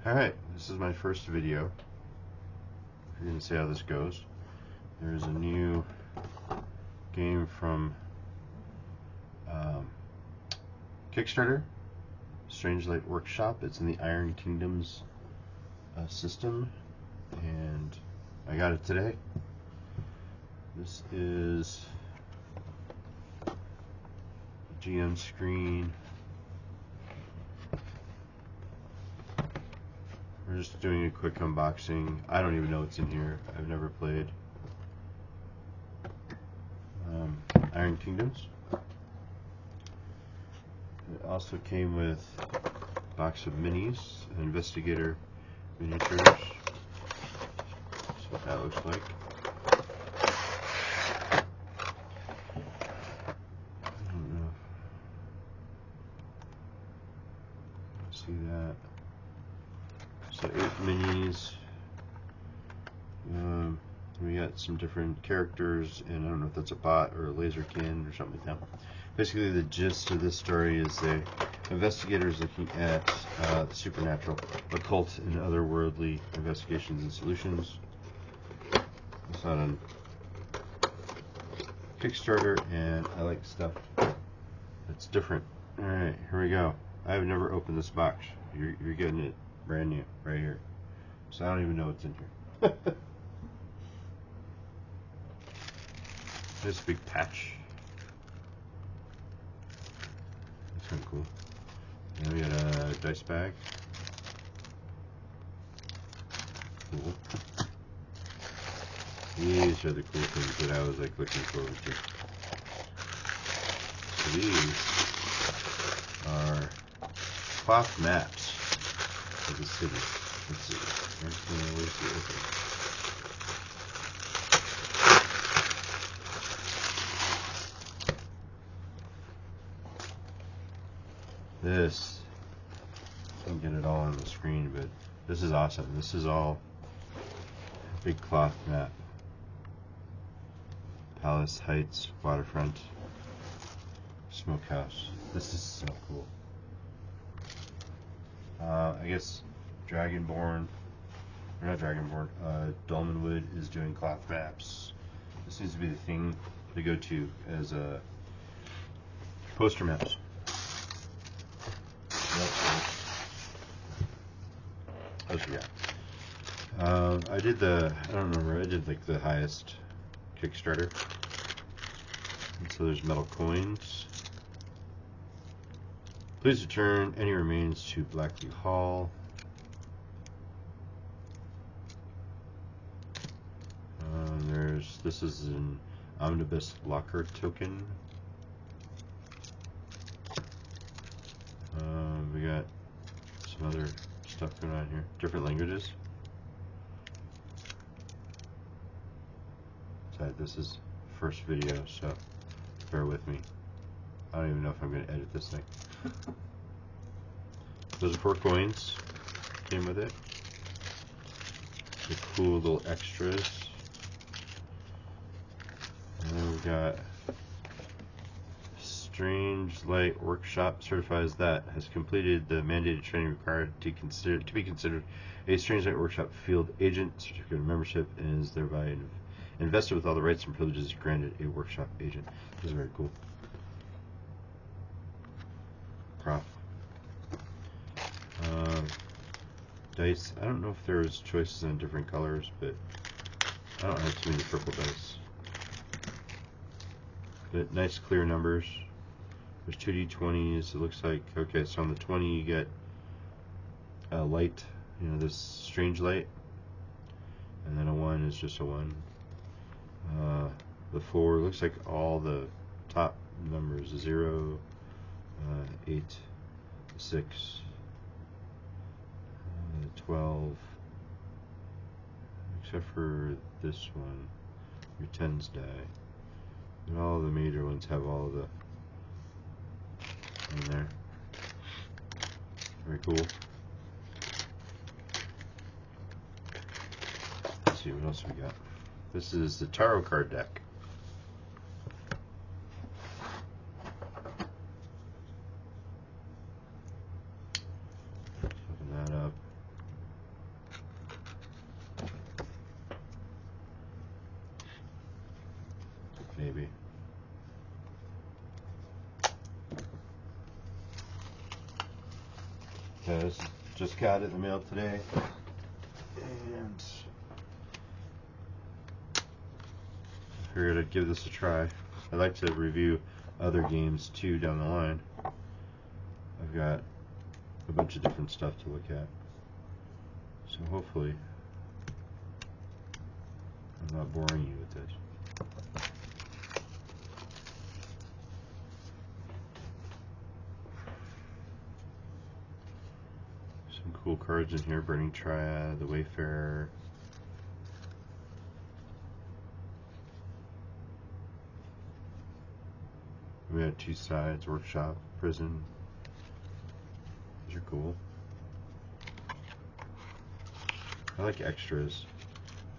Alright, this is my first video. We're going to see how this goes. There's a new game from Kickstarter, Strangelight Workshop. It's in the Iron Kingdoms system, and I got it today. This is the GM screen. We're just doing a quick unboxing. I don't even know what's in here. I've never played Iron Kingdoms. It also came with a box of minis, investigator miniatures. That's what that looks like. I don't know. See that? So 8 minis. We got some different characters, and I don't know if that's a bot or a laser cannon or something like that. Basically, the gist of this story is the investigators looking at the supernatural, occult, and otherworldly investigations and solutions. It's not on Kickstarter, and I like stuff that's different. Alright, here we go. I have never opened this box. You're getting it brand new right here. So I don't even know what's in here. This big patch. That's kind of cool. And we got a dice bag. Cool. These are the cool things that I was like looking forward to. So these are cloth maps of the city. Let's see. Where's the opening? This, I can't get it all on the screen, but this is awesome. This is all a big cloth map. Palace Heights, waterfront, smokehouse. This is so cool. I guess Dragonborn, or not Dragonborn, Dolmenwood is doing cloth maps. This seems to be the thing to go to as poster maps. I did I don't remember, I did like the highest Kickstarter. And so there's metal coins. Please return any remains to Blackley Hall. This is an omnibus locker token. We got some other stuff going on here. Different languages. Sorry, this is first video, so bear with me. I don't even know if I'm going to edit this thing. Those are 4 coins. Came with it. The cool little extras. And then we've got Strangelight Workshop certifies that has completed the mandated training required to be considered a Strangelight Workshop field agent, certificate of membership, and is thereby invested with all the rights and privileges granted a workshop agent. This is very cool. Prop. Dice. I don't know if there's choices on different colors, but I don't have too many purple dice. But nice clear numbers. There's 2d20s. It looks like, okay, so on the 20 you get a light, you know, this strange light, and then a 1 is just a 1. The 4 looks like all the top numbers: 0, 8, 6, 12, except for this one. Your 10s die. And all the major ones have all of the in there. Very cool. Let's see what else we got. This is the tarot card deck. Open that up. Just got it in the mail today, and I figured I'd give this a try. I'd like to review other games too down the line. I've got a bunch of different stuff to look at, so hopefully I'm not boring you with this. Some cool cards in here: Burning Triad, the Wayfarer. We had two sides: Workshop, Prison. These are cool. I like extras.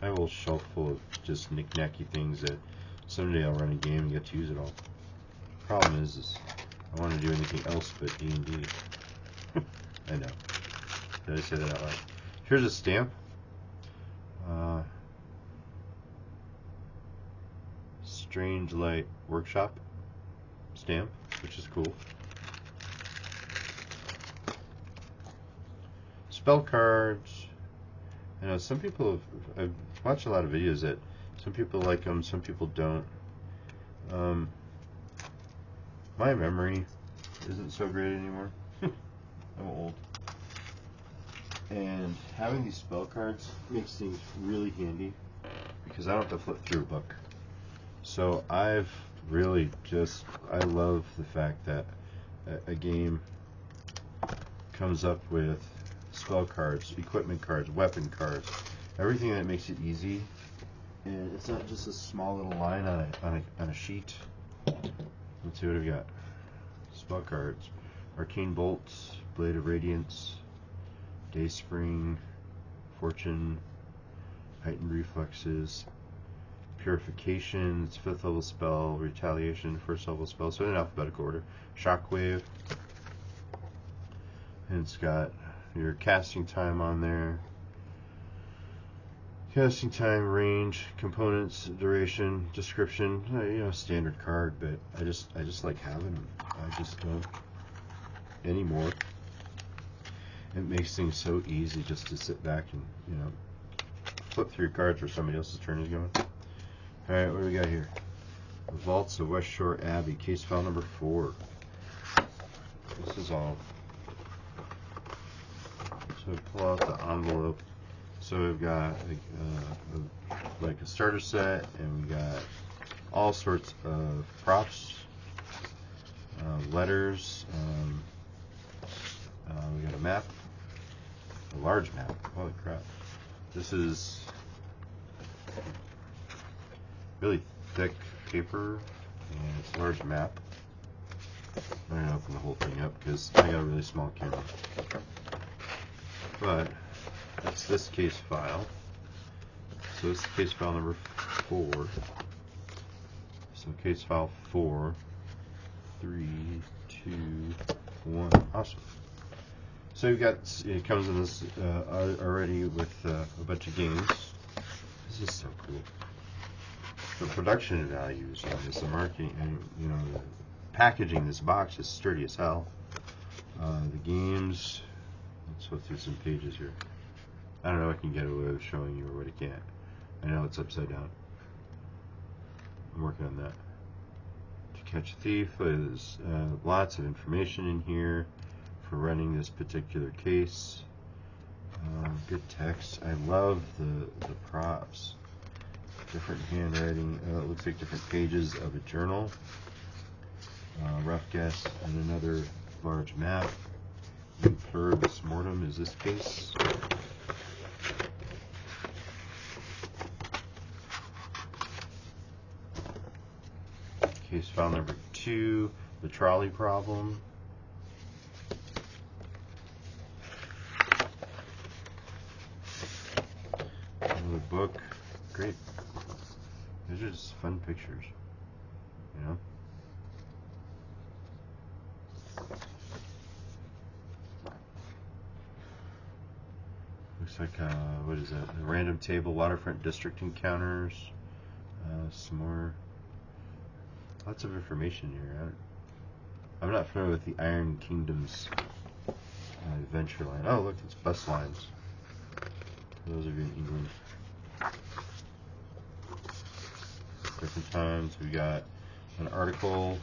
I have a whole shelf full of just knick-knacky things that someday I'll run a game and get to use it all. Problem is I want to do anything else but D&D. I know. Did I say that out loud? Here's a stamp. Strangelight Workshop stamp, which is cool. Spell cards. I know some people I've watched a lot of videos that some people like them, some people don't. My memory isn't so great anymore. I'm old. And having these spell cards makes things really handy because I don't have to flip through a book. So I've really I love the fact that a game comes up with spell cards, equipment cards, weapon cards, everything that makes it easy. And it's not just a small little line on a sheet. Let's see what we've got. Spell cards: Arcane Bolts, Blade of Radiance, Dayspring, Fortune, Heightened Reflexes, Purification, it's 5th level spell, Retaliation, 1st level spell, so in alphabetical order. Shockwave, and it's got your casting time on there. Casting time, range, components, duration, description. You know, standard card, but I just like having them. I just don't anymore. It makes things so easy just to sit back and, you know, flip through cards where somebody else's turn is going. All right, what do we got here? The Vaults of West Shore Abbey, case file number 4. This is all. So we pull out the envelope. So we've got like a starter set, and we got all sorts of props, letters. We got a map, a large map. Holy crap! This is really thick paper, and it's a large map. I'm gonna open the whole thing up because I got a really small camera. But that's this case file. So this is case file number 4. So case file 4, 3, 2, 1. Awesome. So you've got, it comes in this already with a bunch of games. This is so cool. The production values on this, the marketing, and you know, the packaging. This box is sturdy as hell. The games. Let's flip through some pages here. I don't know if I can get away with showing you or what I can't. I know it's upside down. I'm working on that. To Catch a Thief, there's lots of information in here for running this particular case. Good text. I love the props. Different handwriting. It looks like different pages of a journal. Rough guess, and another large map. Pluribus Mortem is this case. Case file number 2, the trolley problem. Another book. Great. These are just fun pictures, you know. Looks like, what is that? A random table, waterfront district encounters. Some more. Lots of information here. I'm not familiar with the Iron Kingdoms Adventure line. Oh, look, it's bus lines. For those of you in England. Different times. We got an article.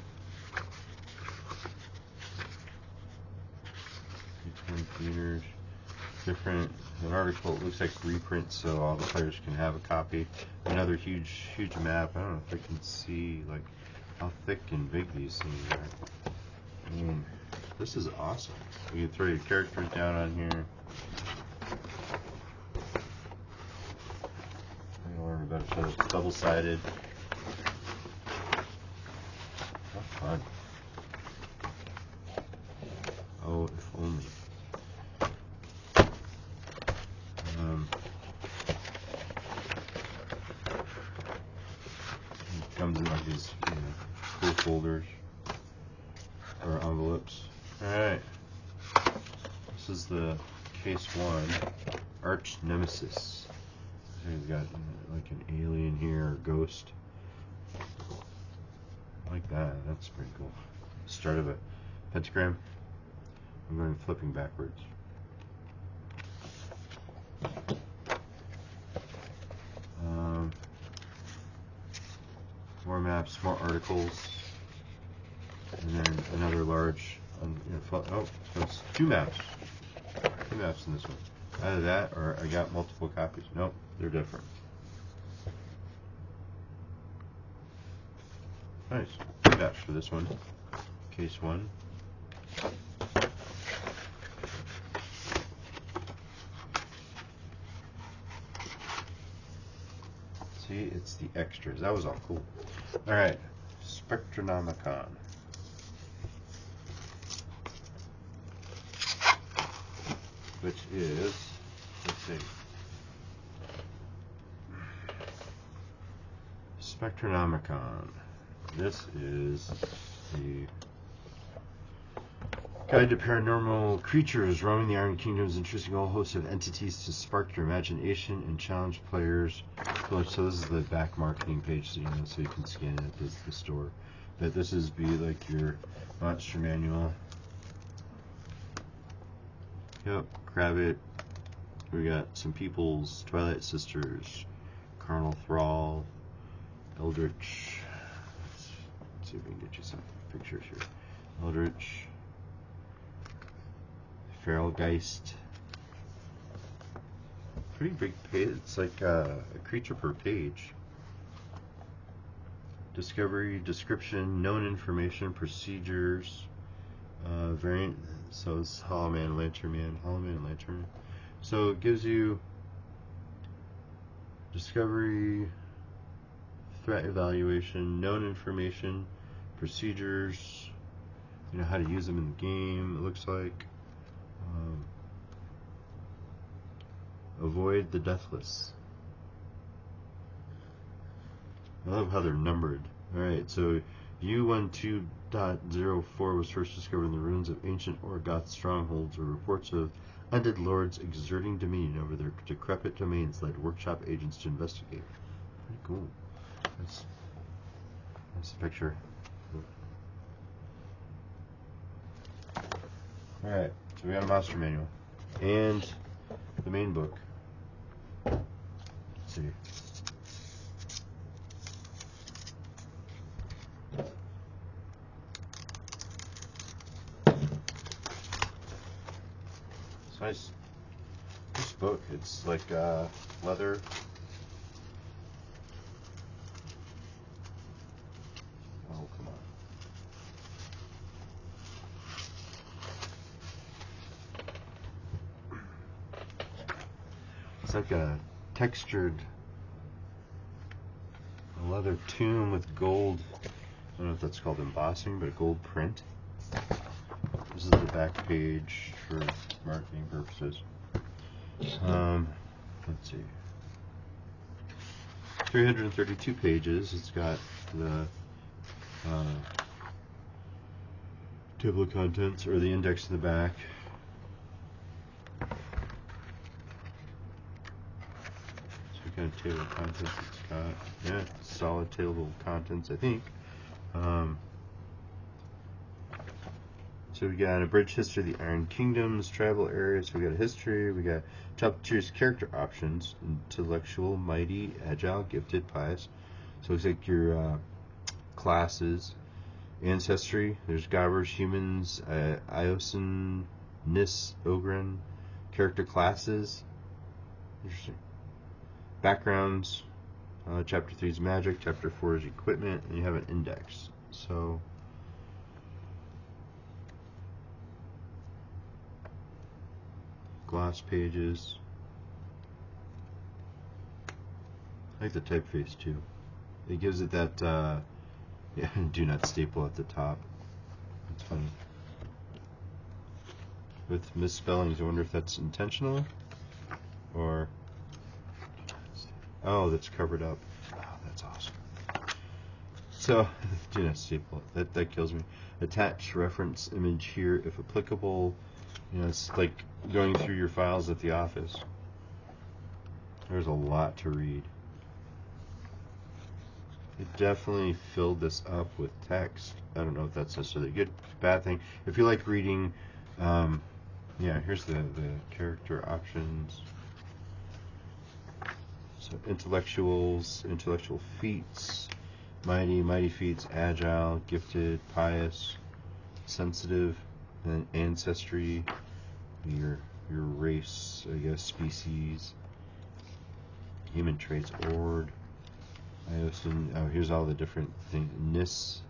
Theaters. Different. An article. It looks like reprints, so all the players can have a copy. Another huge map. I don't know if I can see like how thick and big these things are. This is awesome. You can throw your characters down on here. I'm gonna learn about it. So it's double-sided. How fun. Oh, if only. It comes in like these cool folders or envelopes. Alright. This is the case 1, Arch Nemesis. We've got like an alien here, or ghost. I like that. That's pretty cool. Start of a pentagram. I'm going flipping backwards. More maps, more articles, and then another large. Oh, there's 2 maps. 2 maps in this one. Either that, or I got multiple copies. Nope, they're different. Nice. 2 maps for this one. Case 1. See, it's the extras. That was all cool. Alright, Spectronomicon. Which is, let's see, Spectronomicon. This is the guide to paranormal creatures roaming the Iron Kingdoms, introducing all hosts of entities to spark your imagination and challenge players. So this is the back marketing page, so you can scan it at the store. But this is be like your monster manual. Yep, grab it. We got some peoples, Twilight Sisters, Carnal Thrall, Eldritch. Let's see if we can get you some pictures here. Eldritch, Feral Geist. Pretty big page. It's like a creature per page. Discovery, description, known information, procedures, variant. So it's Hollow Man, Lantern Man, Hollow Man, Lantern. So it gives you discovery, threat evaluation, known information, procedures. How to use them in the game. It looks like. Avoid the deathless. I love how they're numbered. Alright, so U12.04 was first discovered in the ruins of ancient Orgoth strongholds, where reports of undead lords exerting dominion over their decrepit domains led workshop agents to investigate. Pretty cool. That's a picture. Alright, so we got a monster manual. And the main book. Let's see. It's nice. This book, it's like leather. Oh, come on. It's like a textured leather tomb with gold. I don't know if that's called embossing, but gold print. This is the back page for marketing purposes. Let's see. 332 pages. It's got the table of contents, or the index in the back. Kind of table of contents it's got. Yeah, solid table of contents, I think. So we got an abridged history of the Iron Kingdoms, tribal areas. We got a history. We got top tiers character options: intellectual, mighty, agile, gifted, pious. So it looks like your classes. Ancestry. There's Gobbers, humans, Iosin, Nis, Ogren. Character classes. Interesting. Backgrounds. Chapter 3 is magic. Chapter 4 is equipment. And you have an index. So gloss pages. I like the typeface too. It gives it that yeah, do not staple at the top. That's funny. With misspellings, I wonder if that's intentional or oh, that's covered up. Oh, that's awesome. So do not staple. That kills me. Attach reference image here if applicable. You know, it's like going through your files at the office. There's a lot to read. It definitely filled this up with text. I don't know if that's necessarily a good, bad thing. If you like reading, yeah, here's the character options. So intellectual feats, mighty feats, agile, gifted, pious, sensitive, and ancestry, your race, I guess, species, human traits, ord. Oh, here's all the different things. Nis,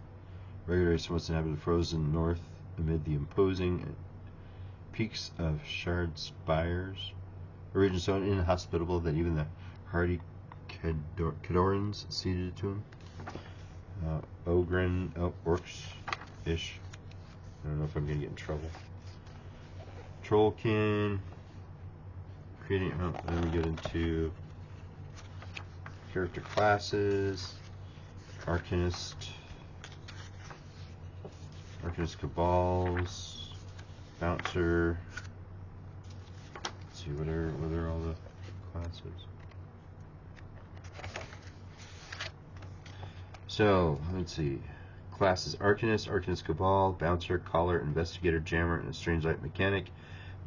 regular race must inhabit the frozen north amid the imposing peaks of Shard Spires. A region so inhospitable that even the hardy Khadorans ceded to him. Ogren, orcs-ish. I don't know if I'm going to get in trouble. Trollkin. Creating, then we get into character classes, Arcanist Cabals, Bouncer. Let's see, what are all the classes? So, let's see. Classes: Arcanist Cabal, Bouncer, Caller, Investigator, Jammer, and a Strangelight Mechanic.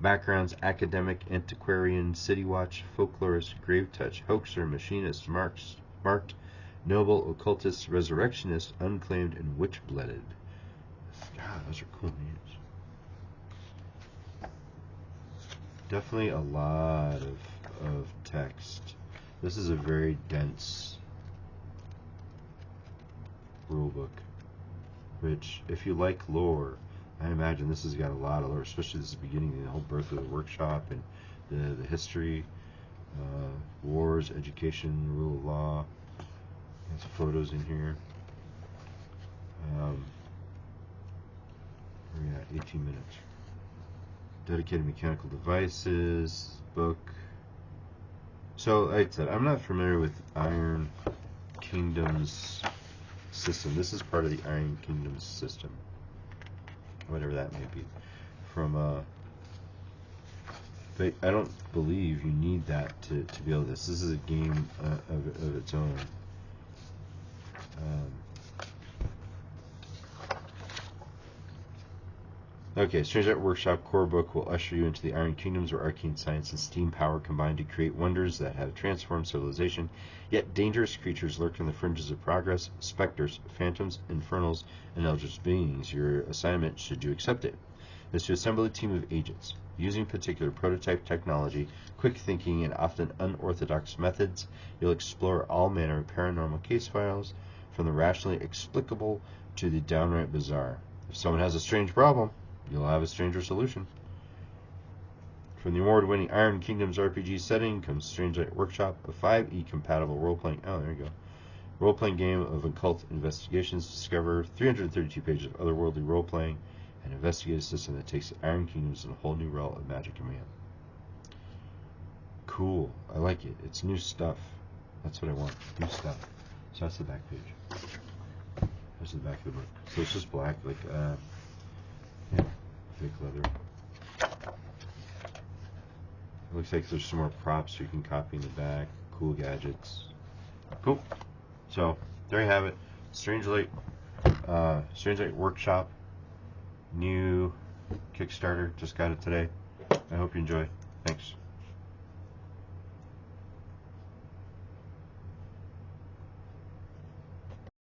Backgrounds: Academic, Antiquarian, City Watch, Folklorist, Grave Touch, Hoaxer, Machinist, Marked, Noble, Occultist, Resurrectionist, Unclaimed, and Witch-Blooded. God, those are cool names. Definitely a lot of text. This is a very dense rulebook, which, if you like lore, I imagine this has got a lot of lore, especially this is the beginning, the whole birth of the workshop and the history, wars, education, rule of law. There's photos in here. Where are we at? 18 minutes. Dedicated mechanical devices, book. So, like I said, I'm not familiar with Iron Kingdom's system. This is part of the Iron Kingdom's system, whatever that may be. But I don't believe you need that to be able to. This is a game of its own. Okay, Strangelight Workshop core book will usher you into the Iron Kingdoms, where arcane science and steam power combine to create wonders that have transformed civilization. Yet dangerous creatures lurk in the fringes of progress: specters, phantoms, infernals, and eldritch beings. Your assignment, should you accept it, is to assemble a team of agents. Using particular prototype technology, quick thinking, and often unorthodox methods, you'll explore all manner of paranormal case files, from the rationally explicable to the downright bizarre. If someone has a strange problem, you'll have a stranger solution. From the award-winning Iron Kingdoms RPG setting comes Strangelight Workshop, a 5e compatible role-playing role-playing game of occult investigations. Discover 332 pages of otherworldly role-playing and investigative system that takes the Iron Kingdoms in a whole new realm of magic and mayhem. Cool. I like it. It's new stuff. That's what I want. New stuff. So that's the back page. That's the back of the book. So it's just black, like yeah, thick leather. It looks like there's some more props you can copy in the back. Cool gadgets. Cool. So there you have it. Strangelight Workshop. New Kickstarter. Just got it today. I hope you enjoy. Thanks.